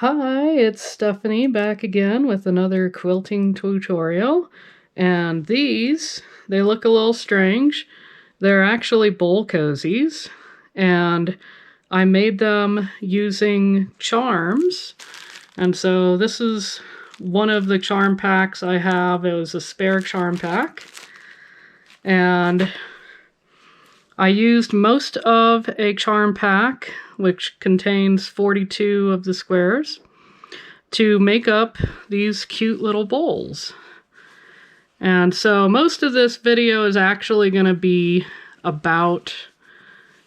Hi, it's Stephanie back again with another quilting tutorial. And they look a little strange. They're actually bowl cozies. And I made them using charms. And so this is one of the charm packs I have. It was a spare charm pack. And I used most of a charm pack, which contains 42 of the squares, to make up these cute little bowls. And so most of this video is actually going to be about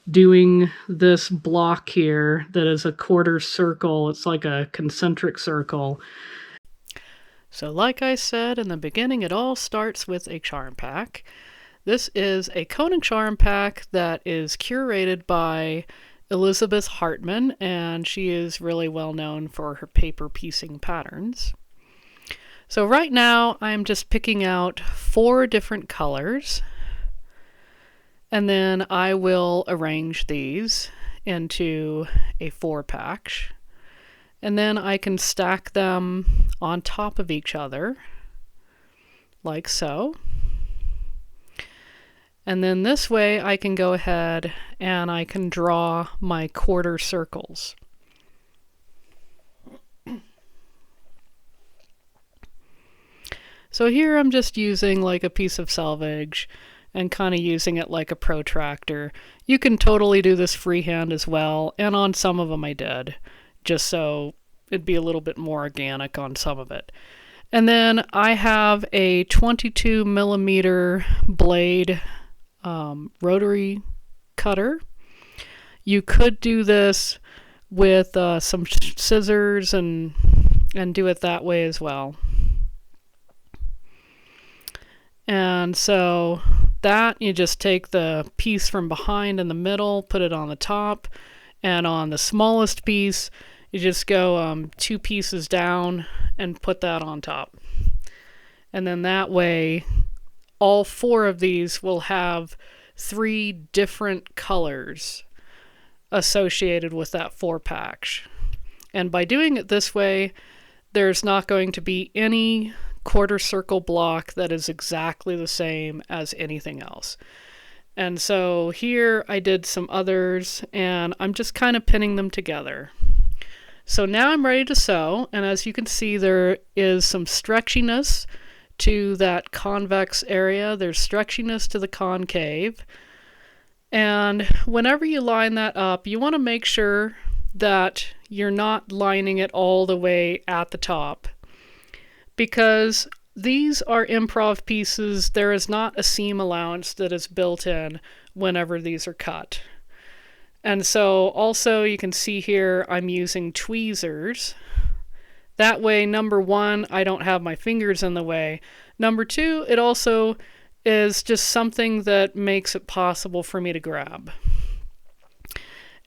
doing this block here that is a quarter circle. It's like a concentric circle. So like I said in the beginning, it all starts with a charm pack. This is a Koning charm pack that is curated by Elizabeth Hartman, and she is really well known for her paper piecing patterns. So right now I'm just picking out 4 different colors, and then I will arrange these into a 4-pack, and then I can stack them on top of each other like so. And then this way I can go ahead and I can draw my quarter circles. So here I'm just using like a piece of selvage and kind of using it like a protractor. You can totally do this freehand as well, and on some of them I did, just so it'd be a little bit more organic on some of it. And then I have a 22 millimeter blade rotary cutter. You could do this with some scissors and do it that way as well. And so that you just take the piece from behind in the middle, put it on the top, and on the smallest piece you just go 2 pieces down and put that on top. And then that way all 4 of these will have 3 different colors associated with that 4-pack. And by doing it this way, there's not going to be any quarter circle block that is exactly the same as anything else. And so here I did some others, and I'm just kind of pinning them together. So now I'm ready to sew, and as you can see, there is some stretchiness to that convex area. There's stretchiness to the concave. And whenever you line that up, you want to make sure that you're not lining it all the way at the top, because these are improv pieces. There is not a seam allowance that is built in whenever these are cut. And so also you can see here I'm using tweezers. That way, number 1, I don't have my fingers in the way. Number 2, it also is just something that makes it possible for me to grab.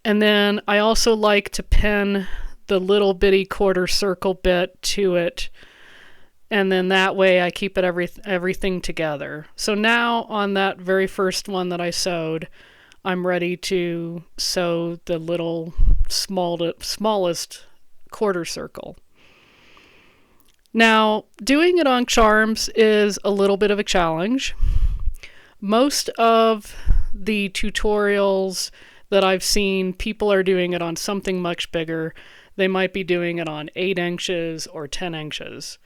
And then I also like to pin the little bitty quarter circle bit to it. And then that way I keep it everything together. So now on that very first one that I sewed, I'm ready to sew the little smallest quarter circle. Now, doing it on charms is a little bit of a challenge. Most of the tutorials that I've seen, people are doing it on something much bigger. They might be doing it on 8 inches or 10 inches.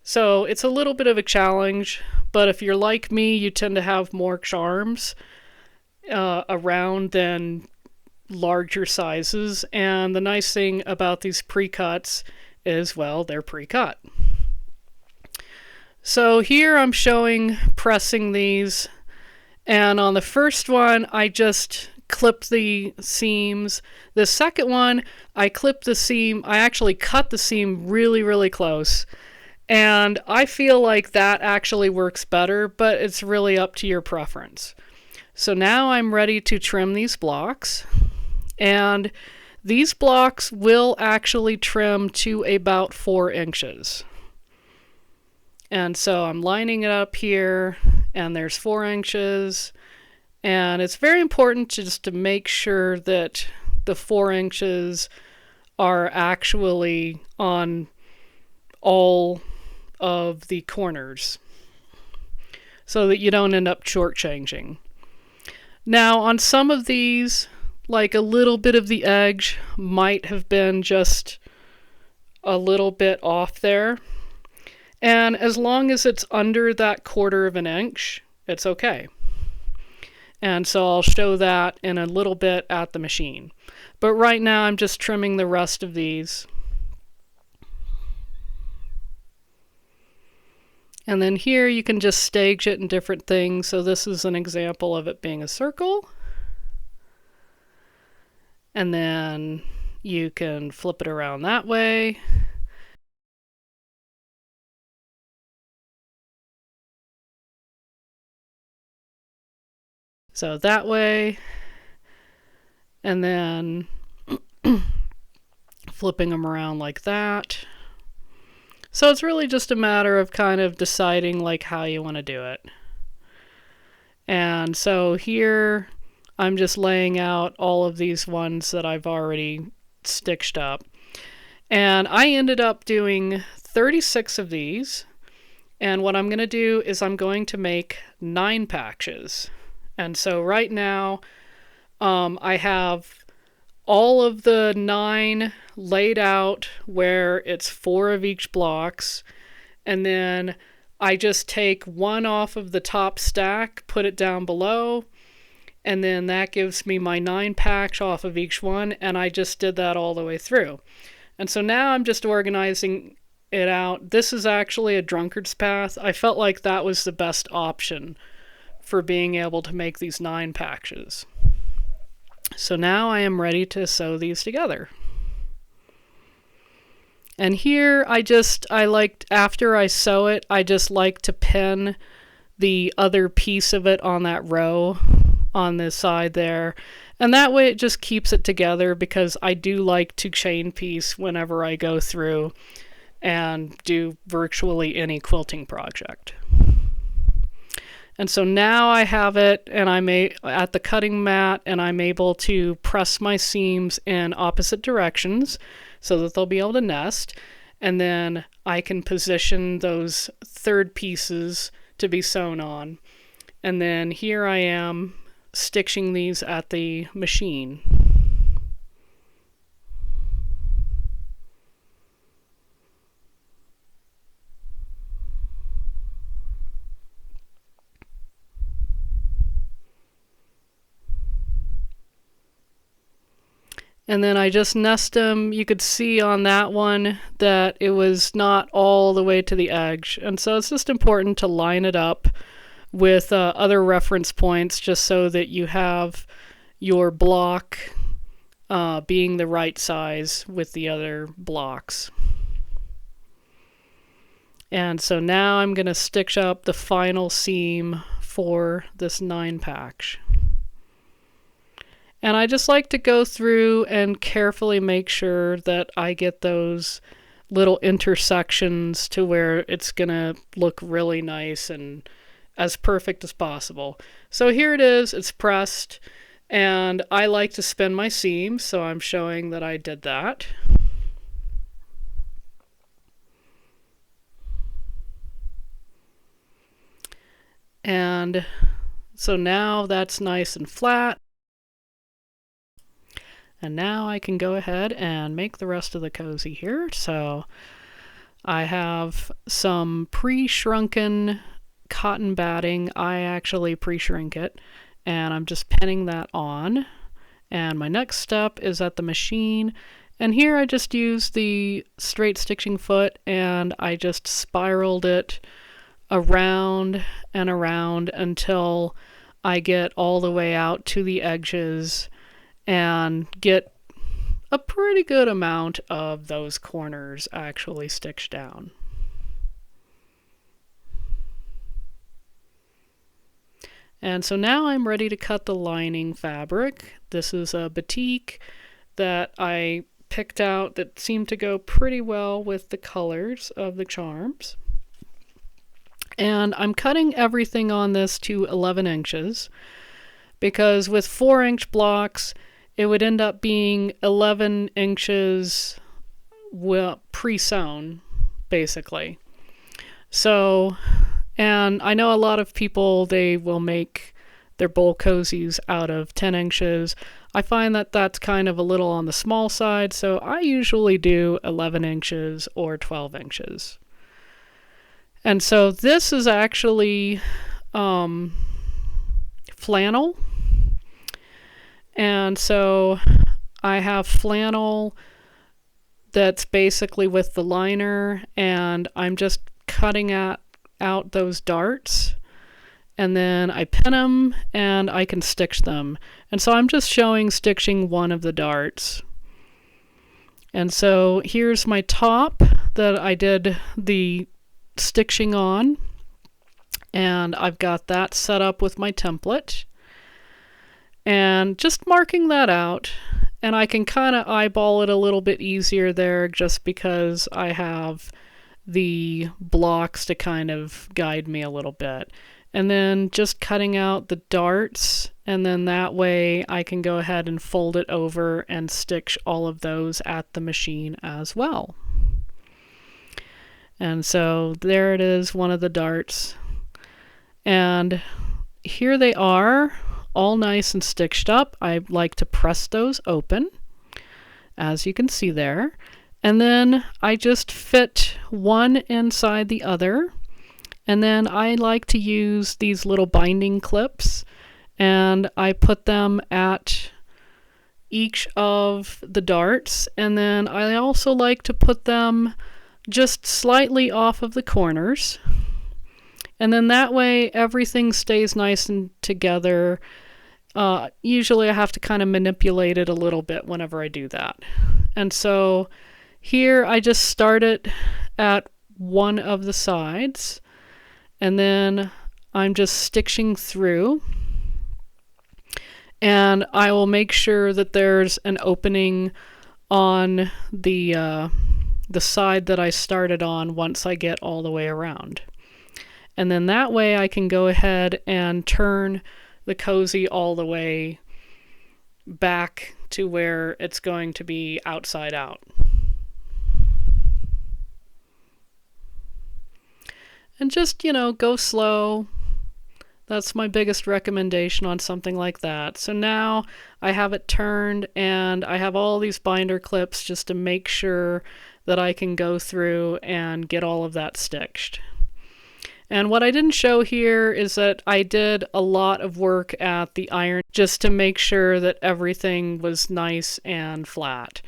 So it's a little bit of a challenge, but if you're like me, you tend to have more charms around than larger sizes. And the nice thing about these pre-cuts is, well, they're pre-cut. So here I'm showing pressing these, and on the first one I just clipped the seams. The second one I clipped the seam. I actually cut the seam really close, and I feel like that actually works better, but it's really up to your preference. So now I'm ready to trim these blocks, and these blocks will actually trim to about 4 inches. And so I'm lining it up here, and there's 4 inches. And it's very important just to make sure that the 4 inches are actually on all of the corners so that you don't end up shortchanging. Now on some of these, like a little bit of the edge might have been just a little bit off there. And as long as it's under that 1/4 of an inch, it's okay. And so I'll show that in a little bit at the machine. But right now I'm just trimming the rest of these. And then here you can just stage it in different things. So this is an example of it being a circle. And then you can flip it around that way. So that way, and then flipping them around like that. So it's really just a matter of kind of deciding like how you want to do it. And so here I'm just laying out all of these ones that I've already stitched up. And I ended up doing 36 of these. And what I'm going to do is I'm going to make 9 patches. And so right now, I have all of the 9 laid out where it's 4 of each blocks. And then I just take one off of the top stack, put it down below, and then that gives me my 9 patch off of each one. And I just did that all the way through. And so now I'm just organizing it out. This is actually a drunkard's path. I felt like that was the best option for being able to make these 9 patches. So now I am ready to sew these together. And here after I sew it, I just like to pin the other piece of it on that row on this side there. And that way it just keeps it together, because I do like to chain piece whenever I go through and do virtually any quilting project. And so now I have it, and I'm at the cutting mat, and I'm able to press my seams in opposite directions so that they'll be able to nest. And then I can position those third pieces to be sewn on. And then here I am stitching these at the machine. And then I just nest them. You could see on that one that it was not all the way to the edge. And so it's just important to line it up with other reference points, just so that you have your block being the right size with the other blocks. And so now I'm going to stitch up the final seam for this 9 patch. And I just like to go through and carefully make sure that I get those little intersections to where it's going to look really nice and as perfect as possible. So here it is, it's pressed, and I like to spin my seams, so I'm showing that I did that. And so now that's nice and flat. And now I can go ahead and make the rest of the cozy here. So I have some pre-shrunken cotton batting. I actually pre-shrink it, and I'm just pinning that on. And my next step is at the machine. And here I just used the straight stitching foot, and I just spiraled it around and around until I get all the way out to the edges and get a pretty good amount of those corners actually stitched down. And so now I'm ready to cut the lining fabric. This is a batik that I picked out that seemed to go pretty well with the colors of the charms. And I'm cutting everything on this to 11 inches, because with 4-inch blocks, it would end up being 11 inches pre-sewn, basically. So, and I know a lot of people, they will make their bowl cozies out of 10 inches. I find that that's kind of a little on the small side, so I usually do 11 inches or 12 inches. And so this is actually flannel. And so I have flannel that's basically with the liner, and I'm just cutting out those darts, and then I pin them and I can stitch them. And so I'm just showing stitching one of the darts. And so here's my top that I did the stitching on, and I've got that set up with my template and just marking that out. And I can kind of eyeball it a little bit easier there just because I have the blocks to kind of guide me a little bit. And then just cutting out the darts, and then that way I can go ahead and fold it over and stitch all of those at the machine as well. And so there it is, one of the darts. And here they are, all nice and stitched up. I like to press those open, as you can see there. And then I just fit one inside the other. And then I like to use these little binding clips, and I put them at each of the darts. And then I also like to put them just slightly off of the corners. And then that way everything stays nice and together. Usually I have to kind of manipulate it a little bit whenever I do that. And so here I just start it at one of the sides, and then I'm just stitching through, and I will make sure that there's an opening on the side that I started on once I get all the way around. And then that way I can go ahead and turn the cozy all the way back to where it's going to be outside out. And just, go slow. That's my biggest recommendation on something like that. So now I have it turned, and I have all these binder clips just to make sure that I can go through and get all of that stitched. And what I didn't show here is that I did a lot of work at the iron just to make sure that everything was nice and flat.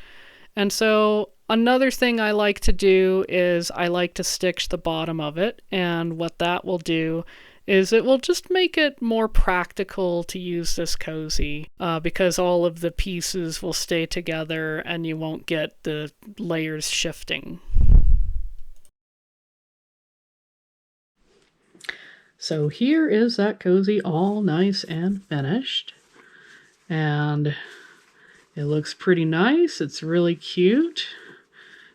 And so another thing I like to do is I like to stitch the bottom of it, and what that will do is it will just make it more practical to use this cozy because all of the pieces will stay together and you won't get the layers shifting. So here is that cozy all nice and finished, and it looks pretty nice. It's really cute.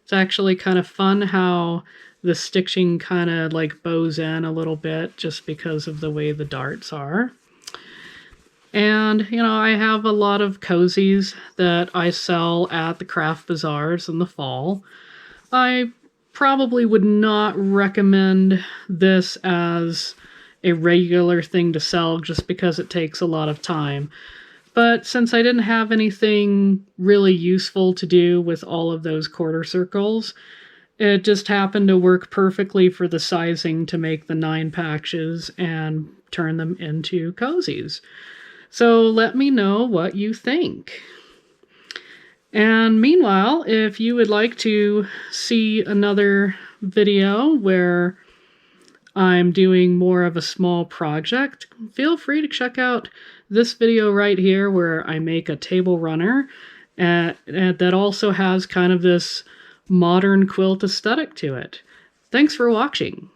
It's actually kind of fun how the stitching kind of like bows in a little bit just because of the way the darts are. And, I have a lot of cozies that I sell at the craft bazaars in the fall. I probably would not recommend this as a regular thing to sell just because it takes a lot of time. But since I didn't have anything really useful to do with all of those quarter circles, it just happened to work perfectly for the sizing to make the 9 patches and turn them into cozies. So let me know what you think. And meanwhile, if you would like to see another video where I'm doing more of a small project, feel free to check out this video right here where I make a table runner and that also has kind of this modern quilt aesthetic to it. Thanks for watching.